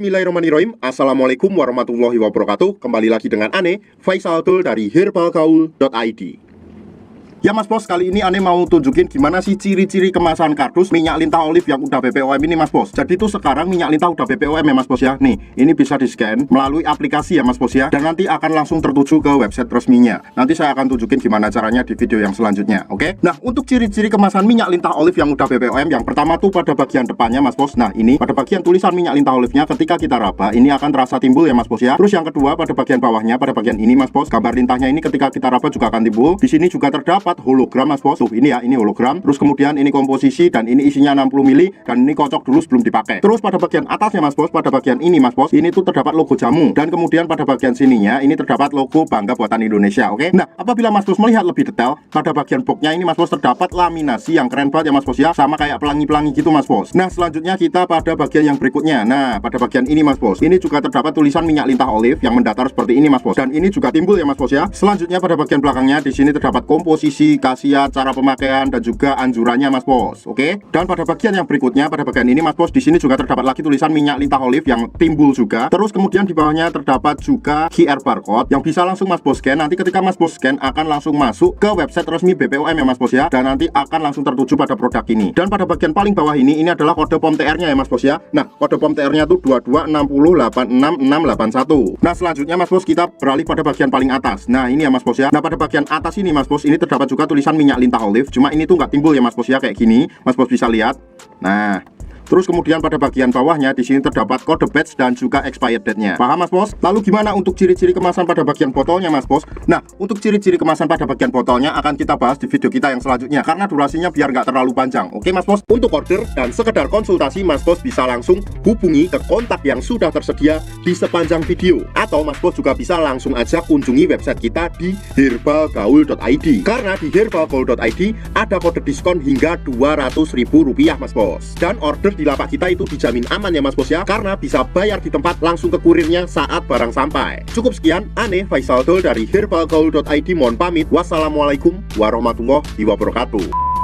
Bismillahirrahmanirrahim. Assalamualaikum warahmatullahi wabarakatuh. Kembali lagi dengan Ane, Faisal Tul dari herbalgaul.id. Ya Mas Bos, kali ini Ane mau tunjukin gimana sih ciri-ciri kemasan kardus minyak lintah olive yang udah BPOM ini Mas Bos. Jadi tuh sekarang minyak lintah udah BPOM ya Mas Bos ya. Nih, ini bisa di-scan melalui aplikasi ya Mas Bos ya. Dan nanti akan langsung tertuju ke website resminya. Nanti saya akan tunjukin gimana caranya di video yang selanjutnya, oke? Nah, untuk ciri-ciri kemasan minyak lintah olive yang udah BPOM, yang pertama tuh pada bagian depannya Mas Bos. Nah, ini pada bagian tulisan minyak lintah olive-nya ketika kita raba, ini akan terasa timbul ya Mas Bos ya. Terus yang kedua, pada bagian bawahnya, pada bagian ini Mas Bos, gambar lintahnya ini ketika kita raba juga akan timbul. Di sini juga terdapat hologram Mas Bos. Tuh, ini ya, ini hologram. Terus kemudian ini komposisi dan ini isinya 60 mili dan ini kocok dulu sebelum dipakai. Terus pada bagian atasnya Mas Bos, pada bagian ini Mas Bos, ini tuh terdapat logo jamu dan kemudian pada bagian sininya ini terdapat logo Bangga Buatan Indonesia, oke? Nah, apabila Mas Bos melihat lebih detail, pada bagian boxnya ini Mas Bos terdapat laminasi yang keren banget ya Mas Bos ya, sama kayak pelangi-pelangi gitu Mas Bos. Nah, selanjutnya kita pada bagian yang berikutnya. Nah, pada bagian ini Mas Bos, ini juga terdapat tulisan minyak lintah olive yang mendatar seperti ini Mas Bos. Dan ini juga timbul ya Mas Bos ya. Selanjutnya pada bagian belakangnya di sini terdapat komposisi, khasiat, cara pemakaian dan juga anjurannya Mas Bos, oke? Dan pada bagian yang berikutnya, pada bagian ini Mas Bos, di sini juga terdapat lagi tulisan minyak lintah olive yang timbul juga. Terus kemudian di bawahnya terdapat juga QR barcode yang bisa langsung Mas Bos scan. Nanti ketika Mas Bos scan akan langsung masuk ke website resmi BPOM ya Mas Bos ya. Dan nanti akan langsung tertuju pada produk ini. Dan pada bagian paling bawah ini adalah kode POM TR-nya ya Mas Bos ya. Nah, kode POM TR-nya tuh 226086681. Nah, selanjutnya Mas Bos kita beralih pada bagian paling atas. Nah, ini ya Mas Bos ya. Nah, pada bagian atas ini Mas Bos, ini terdapat juga tulisan minyak lintah olive. Cuma ini tuh nggak timbul ya Mas Bos ya, kayak gini. Mas Bos bisa lihat. Nah, terus kemudian pada bagian bawahnya di sini terdapat kode batch dan juga expired date-nya. Paham Mas Bos? Lalu gimana untuk ciri-ciri kemasan pada bagian botolnya Mas Bos? Nah, untuk ciri-ciri kemasan pada bagian botolnya akan kita bahas di video kita yang selanjutnya karena durasinya biar nggak terlalu panjang. Oke Mas Bos? Untuk order dan sekedar konsultasi Mas Bos bisa langsung hubungi ke kontak yang sudah tersedia di sepanjang video. Atau Mas Bos juga bisa langsung aja kunjungi website kita di herbalgaul.id. Karena di herbalgaul.id ada kode diskon hingga Rp200.000 Mas Bos. Dan order di lapak kita itu dijamin aman ya Mas Bos ya, karena bisa bayar di tempat langsung ke kurirnya saat barang sampai. Cukup sekian, Ane Faisal Tul dari herbalgaul.id mohon pamit. Wassalamualaikum warahmatullahi wabarakatuh.